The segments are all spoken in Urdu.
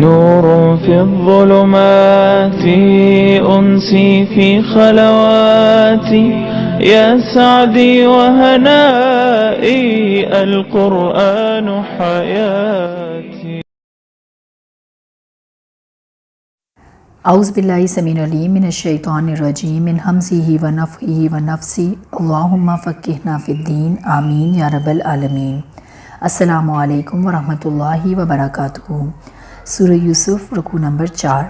نور في الظلمات أنسي في خلواتي يا سعدي وهنائي القرآن حياتي. اعوذ باللہ السمیع العلیم من الشیطان الرجیم من ہمزہ ونفخہ ونفثہ اللہم فقہنا فی الدین آمین یا رب العالمین. السلام علیکم ورحمۃ اللہ وبرکاتہ. سورہ یوسف رکوع نمبر 4.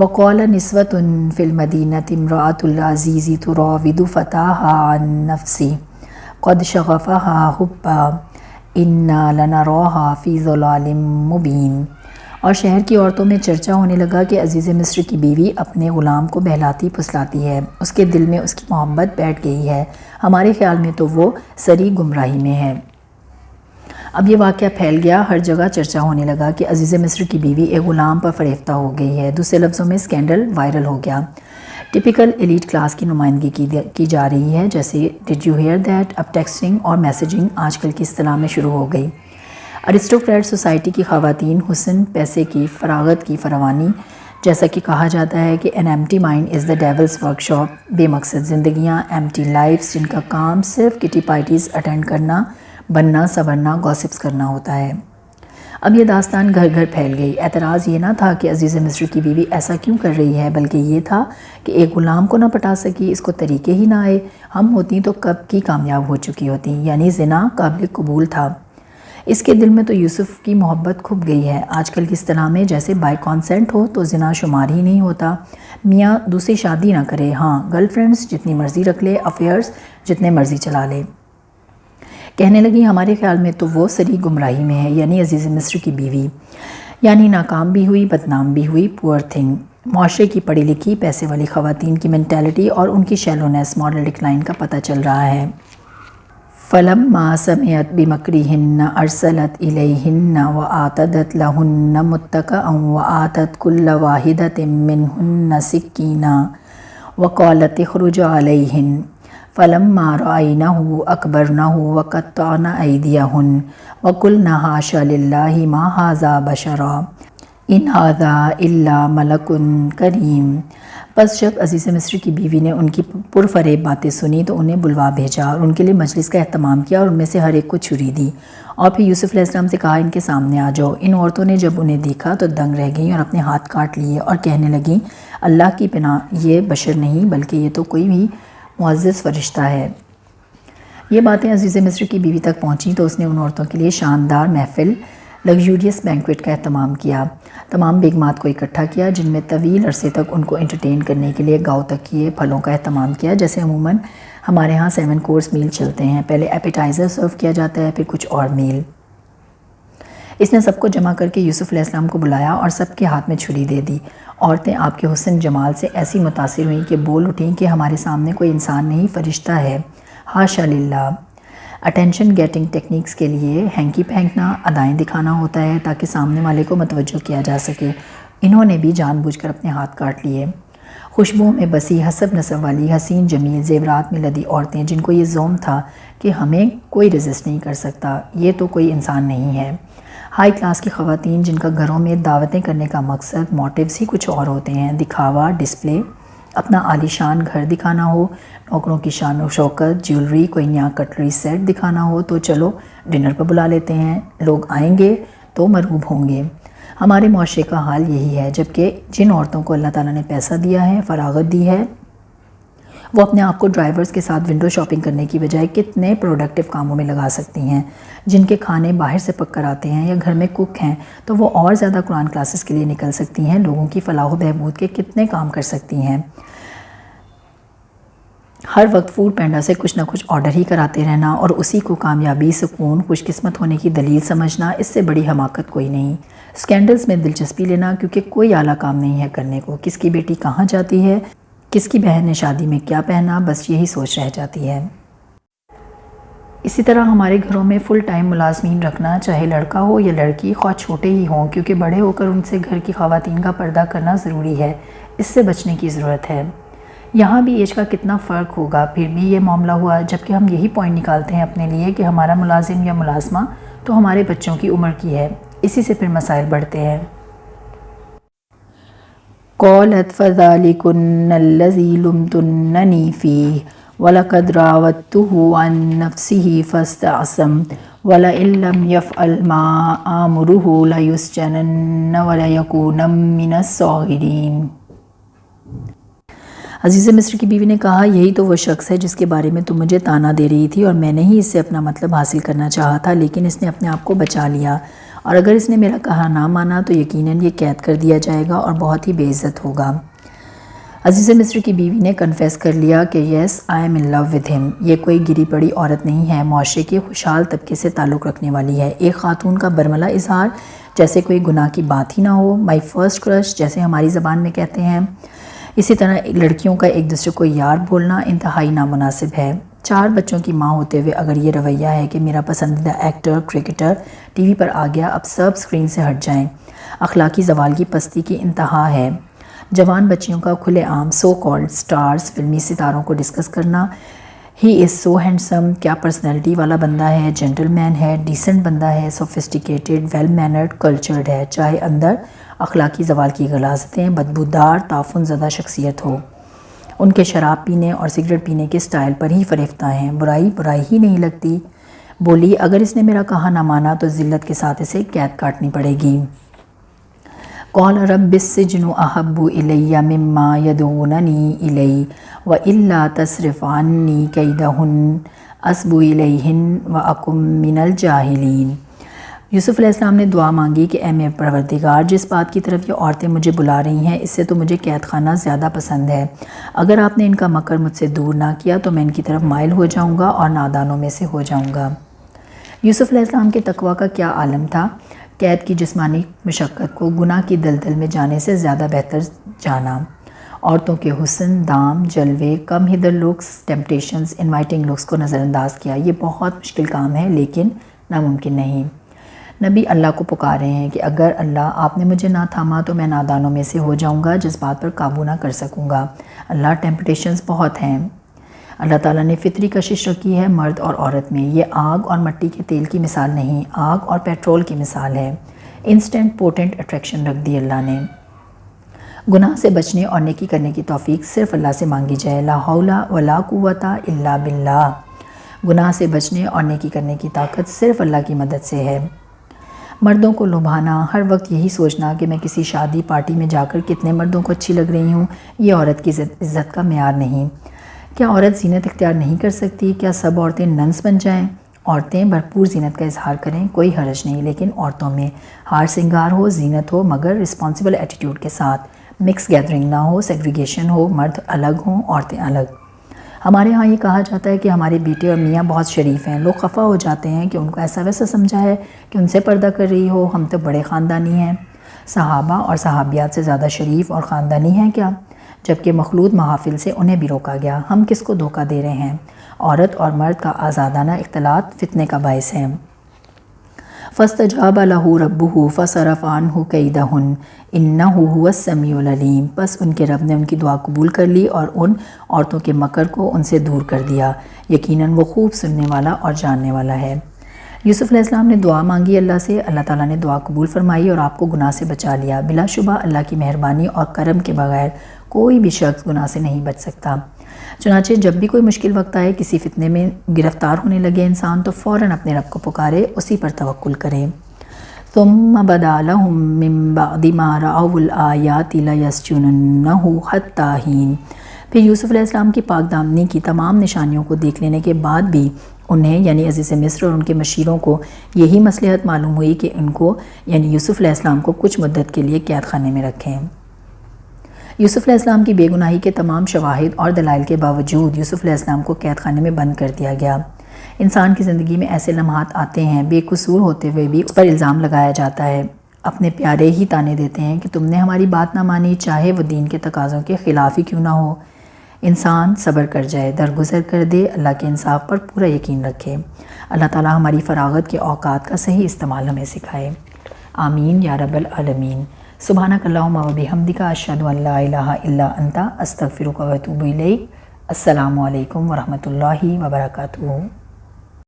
وقال نسوة فی المدینۃ امرأۃ العزیز تراود فتاها عن نفسہ قد شغفها حبا انا لنراها فی ضلال مبین. اور شہر کی عورتوں میں چرچا ہونے لگا کہ عزیز مصر کی بیوی اپنے غلام کو بہلاتی پھسلاتی ہے، اس کے دل میں اس کی محبت بیٹھ گئی ہے، ہمارے خیال میں تو وہ سری گمراہی میں ہے. اب یہ واقعہ پھیل گیا، ہر جگہ چرچا ہونے لگا کہ عزیز مصر کی بیوی ایک غلام پر فریفتہ ہو گئی ہے. دوسرے لفظوں میں اسکینڈل وائرل ہو گیا. ٹپیکل ایلیٹ کلاس کی نمائندگی کی جا رہی ہے، جیسے ڈڈ یو ہیئر دیٹ. اب ٹیکسٹنگ اور میسیجنگ آج کل کی اصطلاح میں شروع ہو گئی. ارسٹوکریٹ سوسائٹی کی خواتین حسن، پیسے کی فراغت کی فراوانی، جیسا کہ کہا جاتا ہے کہ N empty mind is the devil's work shop. بے مقصد زندگیاں، ایمٹی لائفز جن کا کام صرف کٹی پارٹیز اٹینڈ کرنا، بننا سنورنا، گاسپس کرنا ہوتا ہے. اب یہ داستان گھر گھر پھیل گئی. اعتراض یہ نہ تھا کہ عزیز مصر کی بیوی ایسا کیوں کر رہی ہے، بلکہ یہ تھا کہ ایک غلام کو نہ پٹا سکی، اس کو طریقے ہی نہ آئے. ہم ہوتی تو کب کی کامیاب ہو چکی ہوتی، یعنی زنا قابل قبول تھا. اس کے دل میں تو یوسف کی محبت کھپ گئی ہے. آج کل کی اصطلاح میں جیسے بائی کانسینٹ ہو تو زنا شمار ہی نہیں ہوتا. میاں دوسری شادی نہ کرے، ہاں گرل فرینڈز جتنی مرضی رکھ لے، افیئرز جتنے مرضی چلا لے. کہنے لگی ہمارے خیال میں تو وہ سری گمراہی میں ہے، یعنی عزیز مصر کی بیوی، یعنی ناکام بھی ہوئی، بدنام بھی ہوئی، پور تھنگ. معاشرے کی پڑھی لکھی پیسے والی خواتین کی مینٹیلٹی اور ان کی شیلونیس، ماڈل ڈکلائن کا پتہ چل رہا ہے. فَلَمَّا سَمِعَتْ بِمَكْرِهِنَّ أَرْسَلَتْ إِلَيْهِنَّ وَأَعْتَدَتْ لَهُنَّ مُتَّكَأً وَآتَتْ كُلَّ وَاحِدَةٍ مِّنْهُنَّ سِكِّينًا وَقَالَتِ اخْرُجْ عَلَيْهِنَّ فَلَمَّا رَأَيْنَهُ أَكْبَرْنَهُ وَقَطَّعْنَ أَيْدِيَهُنَّ وَقُلْنَ حَاشَا لِلَّهِ مَا هَٰذَا بَشَرًا إِنْ هَٰذَا إِلَّا مَلَكٌ كَرِيمٌ. پس جب عزیز مصر کی بیوی نے ان کی پرفریب باتیں سنی تو انہیں بلوا بھیجا اور ان کے لیے مجلس کا اہتمام کیا اور ان میں سے ہر ایک کو چھری دی اور پھر یوسف علیہ السلام سے کہا ان کے سامنے آ جاؤ. ان عورتوں نے جب انہیں دیکھا تو دنگ رہ گئیں اور اپنے ہاتھ کاٹ لیے اور کہنے لگیں اللہ کی پناہ، یہ بشر نہیں بلکہ یہ تو کوئی بھی معزز فرشتہ ہے. یہ باتیں عزیز مصر کی بیوی تک پہنچیں تو اس نے ان عورتوں کے لیے شاندار محفل، لگژریس بینکویٹ کا اہتمام کیا. تمام بیگمات کو اکٹھا کیا جن میں طویل عرصے تک ان کو انٹرٹین کرنے کے لیے گاؤ تکیے، پھلوں کا اہتمام کیا. جیسے عموماً ہمارے ہاں 7 کورس میل چلتے ہیں، پہلے ایپیٹائزر سرو کیا جاتا ہے، پھر کچھ اور میل. اس نے سب کو جمع کر کے یوسف علیہ السلام کو بلایا اور سب کے ہاتھ میں چھری دے دی. عورتیں آپ کے حسن جمال سے ایسی متاثر ہوئیں کہ بول اٹھیں کہ ہمارے سامنے کوئی انسان نہیں، فرشتہ ہے. حاشا للہ. اٹینشن گیٹنگ ٹیکنیکس کے لیے ہینکی پھینکنا، ادائیں دکھانا ہوتا ہے تاکہ سامنے والے کو متوجہ کیا جا سکے. انہوں نے بھی جان بوجھ کر اپنے ہاتھ کاٹ لیے. خوشبوؤں میں بسی، حسب نسب والی، حسین جمیل، زیورات میں لدی عورتیں جن کو یہ زوم تھا کہ ہمیں کوئی ریزسٹ نہیں کر سکتا، یہ تو کوئی انسان نہیں ہے. ہائی کلاس کی خواتین جن کا گھروں میں دعوتیں کرنے کا مقصد، موٹیوز ہی کچھ اور ہوتے ہیں، دکھاوا، ڈسپلے، اپنا عالی شان گھر دکھانا ہو، نوکروں کی شان و شوکت، جیولری، کوئی نیا کٹلری سیٹ دکھانا ہو تو چلو ڈنر پر بلا لیتے ہیں، لوگ آئیں گے تو مرغوب ہوں گے. ہمارے معاشرے کا حال یہی ہے. جبکہ جن عورتوں کو اللہ تعالیٰ نے پیسہ دیا ہے، فراغت دی ہے، وہ اپنے آپ کو ڈرائیورز کے ساتھ ونڈو شاپنگ کرنے کی بجائے کتنے پروڈکٹیو کاموں میں لگا سکتی ہیں. جن کے کھانے باہر سے پک کر آتے ہیں یا گھر میں کک ہیں تو وہ اور زیادہ قرآن کلاسز کے لیے نکل سکتی ہیں، لوگوں کی فلاح و بہبود کے کتنے کام کر سکتی ہیں. ہر وقت فوڈ پینڈا سے کچھ نہ کچھ آرڈر ہی کراتے رہنا اور اسی کو کامیابی، سکون، خوش قسمت ہونے کی دلیل سمجھنا، اس سے بڑی حماقت کوئی نہیں. اسکینڈلز میں دلچسپی لینا کیونکہ کوئی اعلیٰ کام نہیں ہے کرنے کو. کس کی بیٹی کہاں جاتی ہے، کس کی بہن نے شادی میں کیا پہنا، بس یہی سوچ رہ جاتی ہے. اسی طرح ہمارے گھروں میں فل ٹائم ملازمین رکھنا، چاہے لڑکا ہو یا لڑکی، خواہ چھوٹے ہی ہوں، کیونکہ بڑے ہو کر ان سے گھر کی خواتین کا پردہ کرنا ضروری ہے. اس سے بچنے کی ضرورت ہے. یہاں بھی ایج کا کتنا فرق ہوگا، پھر بھی یہ معاملہ ہوا. جبکہ ہم یہی پوائنٹ نکالتے ہیں اپنے لیے کہ ہمارا ملازم یا ملازمہ تو ہمارے بچوں کی عمر کی ہے. اسی سے پھر مسائل بڑھتے ہیں. قالت فذلكن الذي لمتنني فيه وَلَقَدْ رَاوَدتُّهُ عَن نَفْسِهِ فَاسْتَعْصَمَ وَلَئِن لَّمْ يَفْعَلْ مَا آمُرُهُ لَيُسْجَنَنَّ وَلَيَكُونًا مِّنَ الصَّاغِرِينَ۔ عزیز مصر کی بیوی نے کہا یہی تو وہ شخص ہے جس کے بارے میں تم مجھے طعنہ دے رہی تھی، اور میں نے ہی اس سے اپنا مطلب حاصل کرنا چاہا تھا، لیکن اس نے اپنے آپ کو بچا لیا، اور اگر اس نے میرا کہا نہ مانا تو یقیناً یہ قید کر دیا جائے گا اور بہت ہی بے عزت ہوگا۔ عزیز مصر کی بیوی نے کنفیس کر لیا کہ یس I am in love with ہم۔ یہ کوئی گری پڑی عورت نہیں ہے، معاشرے کے خوشحال طبقے سے تعلق رکھنے والی ہے۔ ایک خاتون کا برملا اظہار جیسے کوئی گناہ کی بات ہی نہ ہو، مائی فرسٹ کرش جیسے ہماری زبان میں کہتے ہیں۔ اسی طرح لڑکیوں کا ایک دوسرے کو یار بولنا انتہائی نامناسب ہے۔ 4 بچوں کی ماں ہوتے ہوئے اگر یہ رویہ ہے کہ میرا پسندیدہ ایکٹر کرکٹر ٹی وی پر آ گیا، اب سب اسکرین سے ہٹ جائیں، اخلاقی زوال کی پستی کی انتہا ہے۔ جوان بچیوں کا کھلے عام سو کالڈ سٹارز فلمی ستاروں کو ڈسکس کرنا، ہی از سو ہینڈسم، کیا پرسنالٹی والا بندہ ہے، جینٹل مین ہے، ڈیسنٹ بندہ ہے، سوفسٹیکیٹڈ، ویل مینرڈ، کلچرڈ ہے، چاہے اندر اخلاقی زوال کی غلاظتیں، بدبودار، تعفن زدہ شخصیت ہو۔ ان کے شراب پینے اور سگریٹ پینے کے سٹائل پر ہی فریفتہ ہیں، برائی برائی ہی نہیں لگتی۔ بولی اگر اس نے میرا کہا نہ مانا تو ذلت کے ساتھ اسے قید کاٹنی پڑے گی۔ قال رب السجن احب الی مما یدعوننی الیہ والا تصرف عنی کیدہن اصب الیہن واکن من الجاہلین۔ یوسف علیہ السلام نے دعا مانگی کہ اے میرے پروردگار، جس بات کی طرف یہ عورتیں مجھے بلا رہی ہیں اس سے تو مجھے قید خانہ زیادہ پسند ہے۔ اگر آپ نے ان کا مکر مجھ سے دور نہ کیا تو میں ان کی طرف مائل ہو جاؤں گا اور نادانوں میں سے ہو جاؤں گا۔ یوسف علیہ السلام کے تقویٰ کا کیا عالم تھا! قید کی جسمانی مشقت کو گناہ کی دلدل میں جانے سے زیادہ بہتر جانا۔ عورتوں کے حسن، دام، جلوے، کم ہدر لکس، ٹیمپٹیشنز، انوائٹنگ لکس کو نظر انداز کیا۔ یہ بہت مشکل کام ہے لیکن ناممکن نہیں۔ نبی اللہ کو پکارے ہیں کہ اگر اللہ آپ نے مجھے نہ تھاما تو میں نادانوں میں سے ہو جاؤں گا، جس بات پر قابو نہ کر سکوں گا۔ اللہ ٹیمپٹیشنز بہت ہیں۔ اللہ تعالیٰ نے فطری کشش رکھی ہے مرد اور عورت میں۔ یہ آگ اور مٹی کے تیل کی مثال نہیں، آگ اور پیٹرول کی مثال ہے۔ انسٹنٹ پوٹنٹ اٹریکشن رکھ دی اللہ نے۔ گناہ سے بچنے اور نیکی کرنے کی توفیق صرف اللہ سے مانگی جائے۔ لا حول ولا قوت الا باللہ۔ گناہ سے بچنے اور نیکی کرنے کی طاقت صرف اللہ کی مدد سے ہے۔ مردوں کو لبھانا، ہر وقت یہی سوچنا کہ میں کسی شادی پارٹی میں جا کر کتنے مردوں کو اچھی لگ رہی ہوں، یہ عورت کی عزت کا معیار نہیں۔ کیا عورت زینت اختیار نہیں کر سکتی؟ کیا سب عورتیں ننس بن جائیں؟ عورتیں بھرپور زینت کا اظہار کریں، کوئی حرج نہیں، لیکن عورتوں میں ہار سنگار ہو، زینت ہو، مگر رسپانسبل ایٹیٹیوڈ کے ساتھ، مکس گیدرنگ نہ ہو، سیگریگیشن ہو، مرد الگ ہوں، عورتیں الگ۔ ہمارے ہاں یہ کہا جاتا ہے کہ ہمارے بیٹے اور میاں بہت شریف ہیں۔ لوگ خفا ہو جاتے ہیں کہ ان کو ایسا ویسا سمجھا ہے کہ ان سے پردہ کر رہی ہو، ہم تو بڑے خاندانی ہیں۔ صحابہ اور صحابیات سے زیادہ شریف اور خاندانی ہیں کیا؟ جبکہ مخلوط محافل سے انہیں بھی روکا گیا۔ ہم کس کو دھوکہ دے رہے ہیں؟ عورت اور مرد کا آزادانہ اختلاط فتنے کا باعث ہے۔ فاستجاب له ربه فصرف عنه كيدهن انه هو السميع العليم۔ پس ان کے رب نے ان کی دعا قبول کر لی اور ان عورتوں کے مکر کو ان سے دور کر دیا، یقیناً وہ خوب سننے والا اور جاننے والا ہے۔ یوسف علیہ السلام نے دعا مانگی اللہ سے، اللہ تعالیٰ نے دعا قبول فرمائی اور آپ کو گناہ سے بچا لیا۔ بلا شبہ اللہ کی مہربانی اور کرم کے بغیر کوئی بھی شخص گناہ سے نہیں بچ سکتا۔ چنانچہ جب بھی کوئی مشکل وقت آئے، کسی فتنے میں گرفتار ہونے لگے انسان، تو فوراً اپنے رب کو پکارے، اسی پر توکل کرے۔ ثم بدا لهم من بعد ما رأوا الآیات لیسجننہ حتی حین۔ پھر یوسف علیہ السلام کی پاک دامنی کی تمام نشانیوں کو دیکھ لینے کے بعد بھی انہیں یعنی عزیز مصر اور ان کے مشیروں کو یہی مصلحت معلوم ہوئی کہ ان کو یعنی یوسف علیہ السلام کو کچھ مدت کے لیے قید خانے میں رکھیں۔ یوسف علیہ السلام کی بے گناہی کے تمام شواہد اور دلائل کے باوجود یوسف علیہ السلام کو قید خانے میں بند کر دیا گیا۔ انسان کی زندگی میں ایسے لمحات آتے ہیں، بے قصور ہوتے ہوئے بھی اس پر الزام لگایا جاتا ہے، اپنے پیارے ہی تانے دیتے ہیں کہ تم نے ہماری بات نہ مانی، چاہے وہ دین کے تقاضوں کے خلاف ہی کیوں نہ ہو۔ انسان صبر کر جائے، درگزر کر دے، اللہ کے انصاف پر پورا یقین رکھے۔ اللہ تعالی ہماری فراغت کے اوقات کا صحیح استعمال ہمیں سکھائے۔ آمین یا رب العالمین۔ سبحانک اللہم و بحمدک، اشہد ان لا الہ الا انت، استغفرک و اتوب الیک۔ السلام علیکم ورحمۃ اللہ وبرکاتہ۔